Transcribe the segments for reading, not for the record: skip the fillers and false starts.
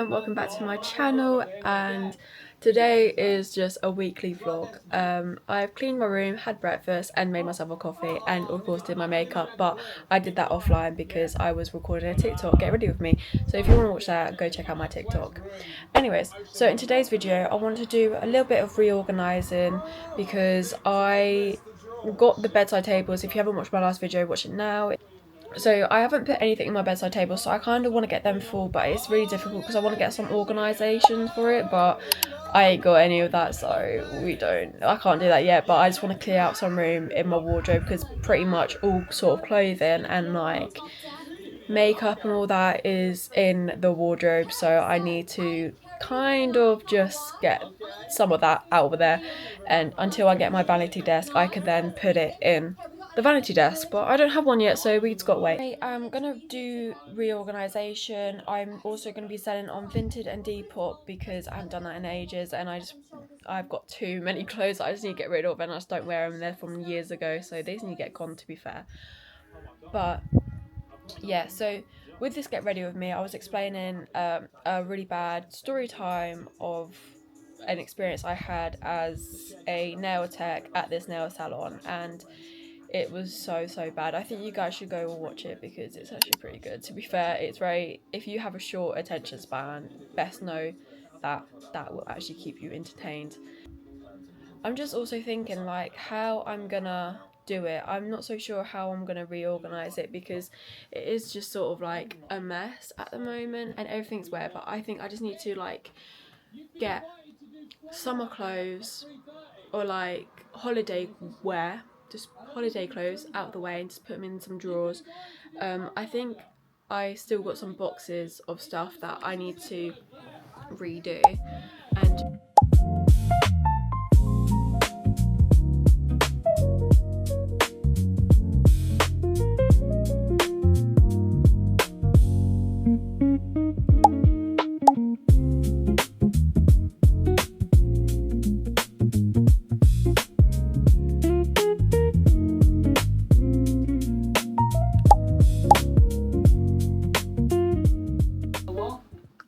Welcome back to my channel, and today is just a weekly vlog. I've cleaned my room, had breakfast and made myself a coffee, and of course did my makeup, but I did that offline because I was recording a TikTok, Get Ready With Me. So if you want to watch that, go check out my TikTok. Anyways, so in today's video I want to do a little bit of reorganising because I got the bedside tables. If you haven't watched my last video, watch it now. So I haven't put anything in my bedside table, so I kind of want to get them full, but it's really difficult because I want to get some organisation for it, but I ain't got any of that, so I can't do that yet. But I just want to clear out some room in my wardrobe because pretty much all sort of clothing and like makeup and all that is in the wardrobe, so I need to kind of just get some of that out of there, and until I get my vanity desk I could then put it in the vanity desk, but I don't have one yet, so we've got to wait. I'm gonna do reorganisation. I'm also going to be selling on Vinted and Depop because I haven't done that in ages, and I've got too many clothes that I just need to get rid of, and I just don't wear them. They're from years ago, so they just need to get gone, to be fair. But yeah, so with this Get Ready With Me, I was explaining a really bad story time of an experience I had as a nail tech at this nail salon, and it was so bad. I think you guys should go and watch it because it's actually pretty good. To be fair, it's very, if you have a short attention span, best know that that will actually keep you entertained. I'm just also thinking like how I'm gonna do it. I'm not so sure how I'm gonna reorganize it because it is just sort of like a mess at the moment and everything's wet, but I think I just need to like get summer clothes or like holiday wear, just holiday clothes out of the way and just put them in some drawers. I think I still got some boxes of stuff that I need to redo, and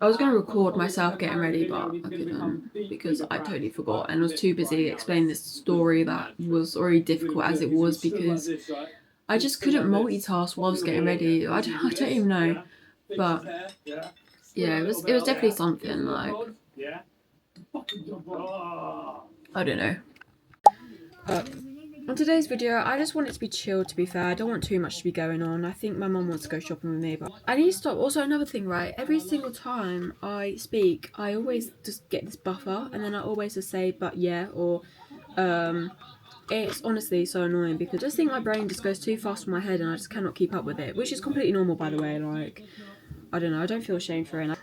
I was going to record myself getting ready, but I couldn't because I totally forgot and I was too busy explaining this story that was already difficult as it was because I just couldn't multitask while I was getting ready. I don't even know, but yeah, it was definitely something like, I don't know. On today's video, I just want it to be chilled, to be fair. I don't want too much to be going on. I think my mum wants to go shopping with me, but I need to stop. Also, another thing, right? Every single time I speak, I always just get this buffer, and then I always just say, but yeah, or, it's honestly so annoying because I just think my brain just goes too fast in my head and I just cannot keep up with it, which is completely normal, by the way. Like, I don't know, I don't feel ashamed for it.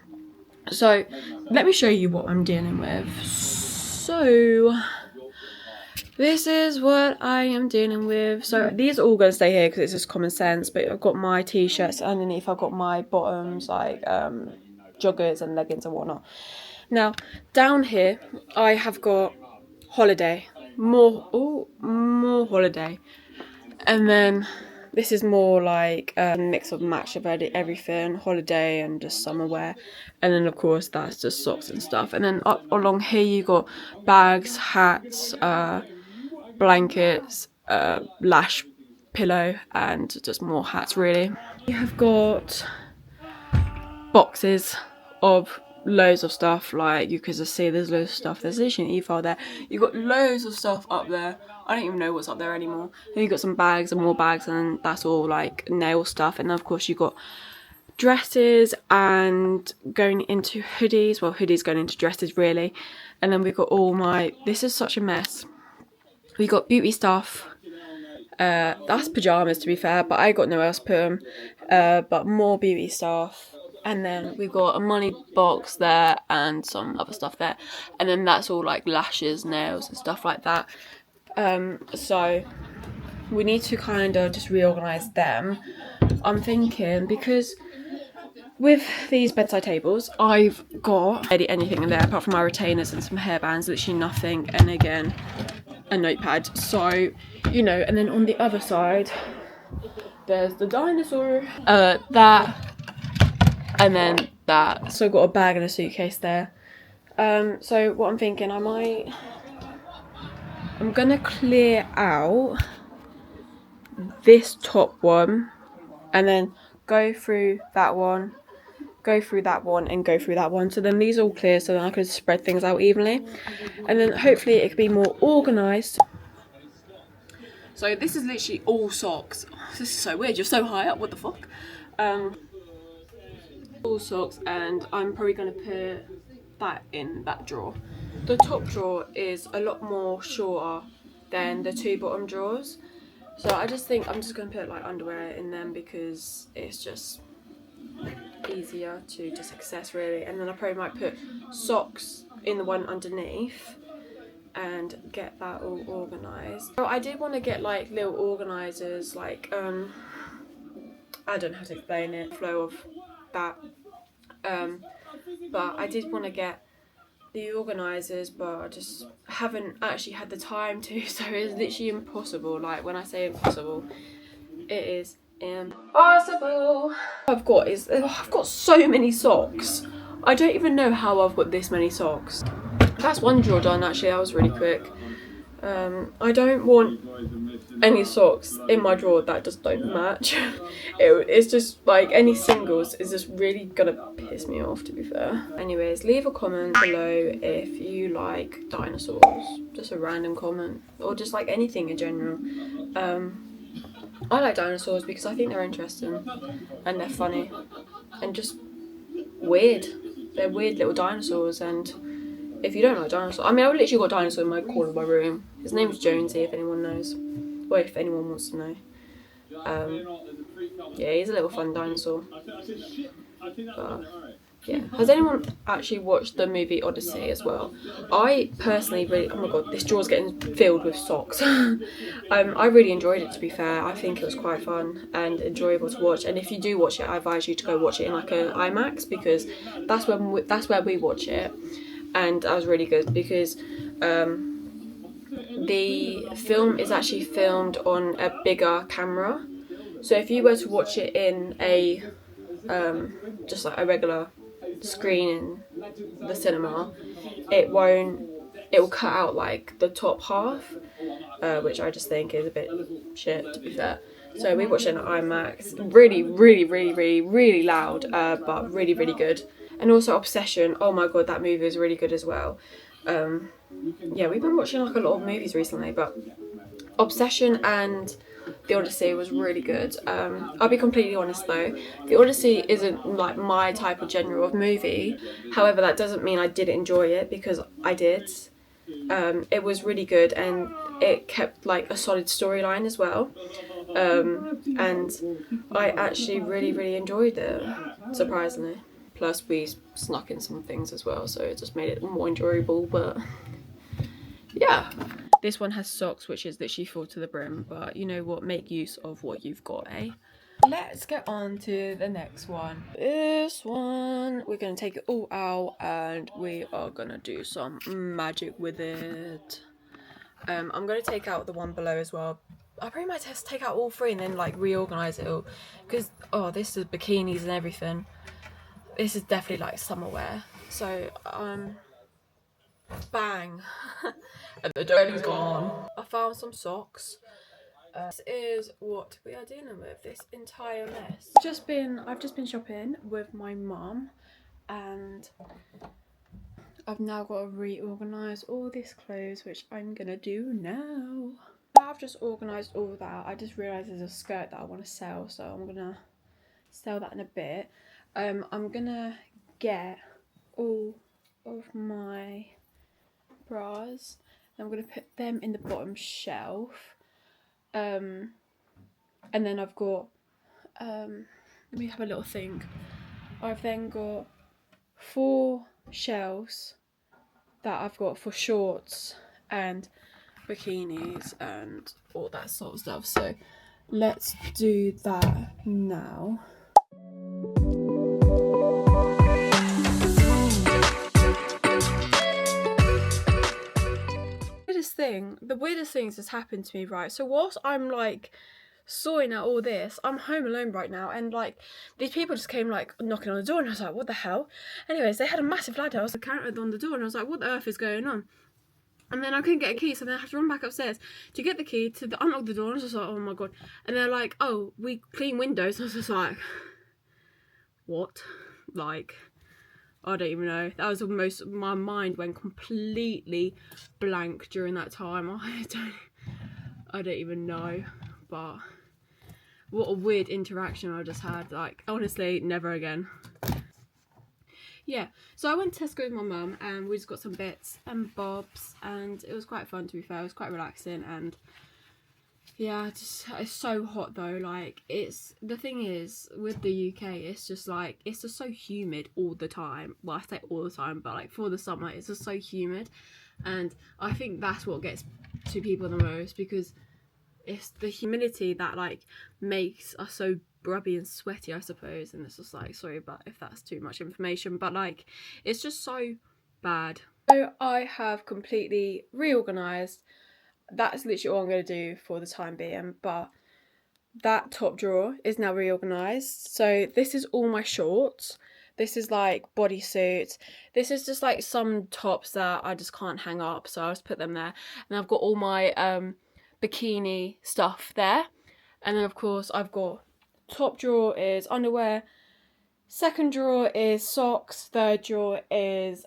So, let me show you what I'm dealing with. So, this is what I am dealing with. So these are all going to stay here because it's just common sense, but I've got my t-shirts underneath, I've got my bottoms, like joggers and leggings and whatnot. Now down here I have got holiday, more holiday, and then this is more like a mix of match of everything, holiday and just summer wear. And then of course that's just socks and stuff. And then up along here you got bags, hats, blankets, lash pillow and just more hats really. We have got boxes of loads of stuff, like you can just see there's loads of stuff. There's literally an e-file there. You've got loads of stuff up there. I don't even know what's up there anymore. Then you've got some bags and more bags, and that's all like nail stuff. And then of course you've got dresses and going into hoodies. Well, hoodies going into dresses really. And then we've got all my, this is such a mess. We got beauty stuff. That's pyjamas to be fair, but I got nowhere else to put them. But more beauty stuff. And then we've got a money box there and some other stuff there. And then that's all like lashes, nails and stuff like that. So we need to kind of just reorganise them. I'm thinking, because with these bedside tables, I've got barely anything in there apart from my retainers and some hairbands, literally nothing. And again, a notepad. So, you know, and then on the other side, there's the dinosaur. That. And then that. So I've got a bag and a suitcase there. So what I'm thinking, I'm gonna clear out this top one and then go through that one, go through that one and go through that one. So then these are all clear, so then I can spread things out evenly. And then hopefully it could be more organised. So this is literally all socks. This is so weird, you're so high up, what the fuck? All socks, and I'm probably going to put that in that drawer. The top drawer is a lot more shorter than the two bottom drawers, so I just think I'm just going to put like underwear in them because it's just easier to just access really. And then I probably might put socks in the one underneath and get that all organised. So I did want to get like little organisers, like I don't know how to explain it, flow of that. But I did want to get the organisers, but I just haven't actually had the time to, so it's literally impossible. Like when I say impossible, it is impossible. I've got so many socks. I don't even know how I've got this many socks. That's one drawer done actually, that was really quick. I don't want any socks in my drawer that just don't match. It's just like any singles is just really gonna piss me off, to be fair. Anyways, leave a comment below if you like dinosaurs, just a random comment, or just like anything in general. I like dinosaurs because I think they're interesting and they're funny and just weird. They're weird little dinosaurs, and if you don't like dinosaurs, I mean, I've literally got a dinosaur in my corner of my room. His name's Jonesy, if anyone knows. Or if anyone wants to know. Yeah, he's a little fun dinosaur. But, yeah. Has anyone actually watched the movie Odyssey as well? I personally really... Oh my god, this drawer's getting filled with socks. I really enjoyed it, to be fair. I think it was quite fun and enjoyable to watch. And if you do watch it, I advise you to go watch it in like an IMAX, because that's where we watch it. And that was really good because the film is actually filmed on a bigger camera. So if you were to watch it in a just like a regular screen in the cinema, it will cut out like the top half, which I just think is a bit shit, to be fair. So we watched it in IMAX, really loud, but really good. And also Obsession, oh my god, that movie is really good as well. Yeah, we've been watching like a lot of movies recently, but Obsession and The Odyssey was really good. I'll be completely honest though, The Odyssey isn't like my type of genre of movie. However, that doesn't mean I didn't enjoy it, because I did. It was really good and it kept like a solid storyline as well. And I actually really enjoyed it, surprisingly. Plus we snuck in some things as well, so it just made it more enjoyable. But yeah, this one has socks which is literally full to the brim, but you know what, make use of what you've got, eh? Let's get on to the next one. This one, we're gonna take it all out and we are gonna do some magic with it. I'm gonna take out the one below as well. I pretty much have to take out all three and then like reorganize it all, because oh, this is bikinis and everything. This is definitely like summer wear. So bang. And the dirty's gone. I found some socks. This is what we are dealing with, this entire mess. I've just been shopping with my mum, and I've now got to reorganise all this clothes, which I'm gonna do now. Now I've just organised all that, I just realised there's a skirt that I want to sell, so I'm gonna sell that in a bit. I'm gonna get all of my bras, I'm gonna put them in the bottom shelf. And then I've got let me have a little think. I've then got 4 shelves that I've got for shorts and bikinis and all that sort of stuff, so let's do that now. The weirdest things has happened to me, right? So whilst I'm like sorting out all this, I'm home alone right now, and like these people just came like knocking on the door, and I was like, what the hell? Anyways, they had a massive ladder. I was counted on the door, and I was like, what the earth is going on? And then I couldn't get a key, so then I had to run back upstairs to get the key to unlock the door, and I was just like, oh my god. And they're like, oh, we clean windows. And I was just like, what? Like, I don't even know. That was almost, my mind went completely blank during that time. I don't even know, but what a weird interaction I just had. Like, honestly, never again. Yeah, so I went to Tesco with my mum, and we just got some bits and bobs, and it was quite fun, to be fair. It was quite relaxing, and yeah, just, it's so hot though. Like, the thing is with the UK, it's just like, it's just so humid all the time. Well, I say all the time, but like for the summer, it's just so humid, and I think that's what gets to people the most, because it's the humidity that like makes us so grubby and sweaty, I suppose. And it's just like, sorry but if that's too much information, but like it's just so bad. So I have completely reorganized. That's literally all I'm going to do for the time being, but that top drawer is now reorganized. So this is all my shorts, this is like bodysuits, this is just like some tops that I just can't hang up, so I'll just put them there. And I've got all my bikini stuff there, and then of course I've got, top drawer is underwear, second drawer is socks, third drawer is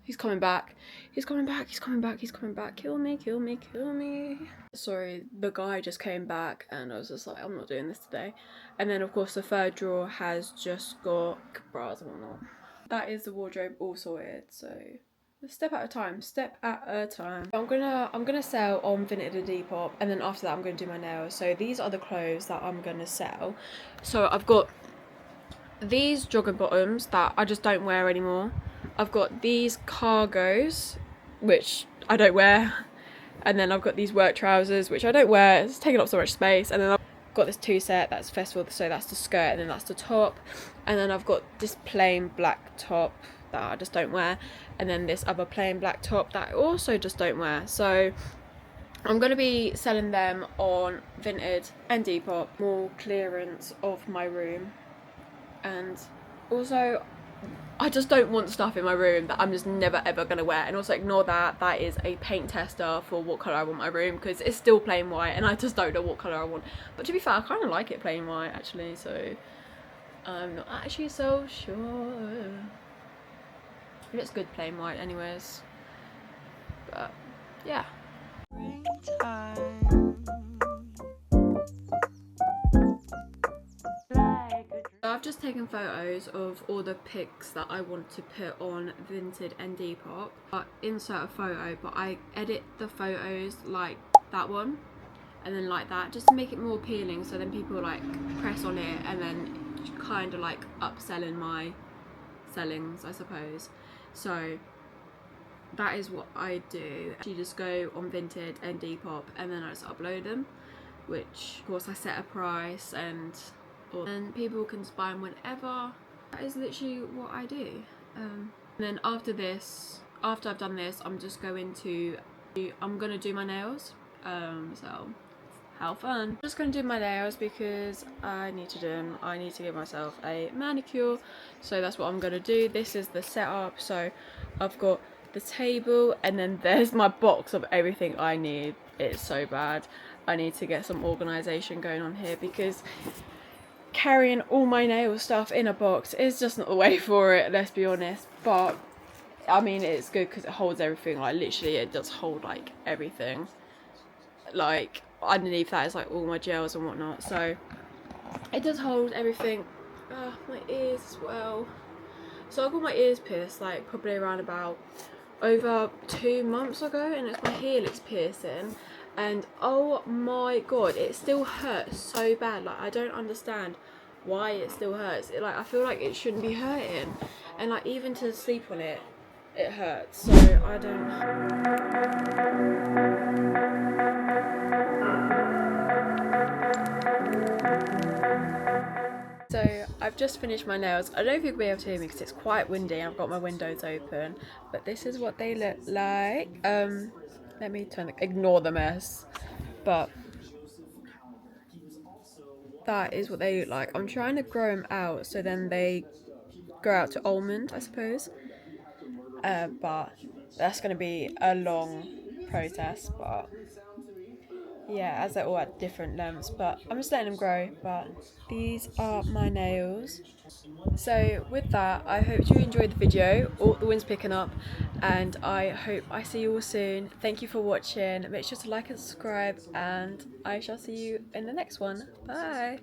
he's coming back, kill me. Sorry, the guy just came back and I was just like, I'm not doing this today. And then of course the third drawer has just got bras and whatnot. That is the wardrobe all sorted, so step at a time. I'm gonna sell on Vinted and Depop, and then after that I'm gonna do my nails. So these are the clothes that I'm gonna sell. So I've got these jogger bottoms that I just don't wear anymore. I've got these cargos, which I don't wear, and then I've got these work trousers, which I don't wear. It's taking up so much space. And then I've got this 2-set, that's festival, so that's the skirt and then that's the top. And then I've got this plain black top that I just don't wear, and then this other plain black top that I also just don't wear. So I'm going to be selling them on Vinted and Depop. More clearance of my room, and also I just don't want stuff in my room that I'm just never ever going to wear. And also ignore that is a paint tester for what colour I want my room, because it's still plain white and I just don't know what colour I want. But to be fair, I kind of like it plain white actually, so I'm not actually so sure. It looks good plain white anyways, but yeah. I've just taken photos of all the pics that I want to put on Vinted and Depop. I insert a photo, but I edit the photos like that one and then like that, just to make it more appealing, so then people like press on it and then kind of like upselling my sellings, I suppose. So that is what I do. You just go on Vinted and Depop and then I just upload them, which of course I set a price and people can just buy them whenever. That is literally what I do. And then after I've done this, I'm gonna do my nails. So how fun. I'm just gonna do my nails because I need to do them. I need to give myself a manicure, so that's what I'm gonna do. This is the setup. So I've got the table, and then there's my box of everything I need. It's so bad. I need to get some organisation going on here, because carrying all my nail stuff in a box is just not the way for it, let's be honest. But I mean, it's good because it holds everything. Like literally it does hold like everything. Like underneath that is like all my gels and whatnot, so it does hold everything. My ears as well. So I got my ears pierced like probably around about over 2 months ago, and it's my helix piercing, and oh my god, it still hurts so bad. Like I don't understand why it still hurts. I feel like it shouldn't be hurting, and like even to sleep on it, it hurts. So I don't. So I've just finished my nails. I don't know if you'll be able to hear me because it's quite windy. I've got my windows open, but this is what they look like. Let me ignore the mess, but that is what they look like. I'm trying to grow them out so then they grow out to almond, I suppose. But that's going to be a long process. But yeah, as they're all at different lengths. But I'm just letting them grow. But these are my nails. So with that, I hope you enjoyed the video. Oh, the wind's picking up, and I hope I see you all soon. Thank you for watching. Make sure to like and subscribe, and I shall see you in the next one. Bye.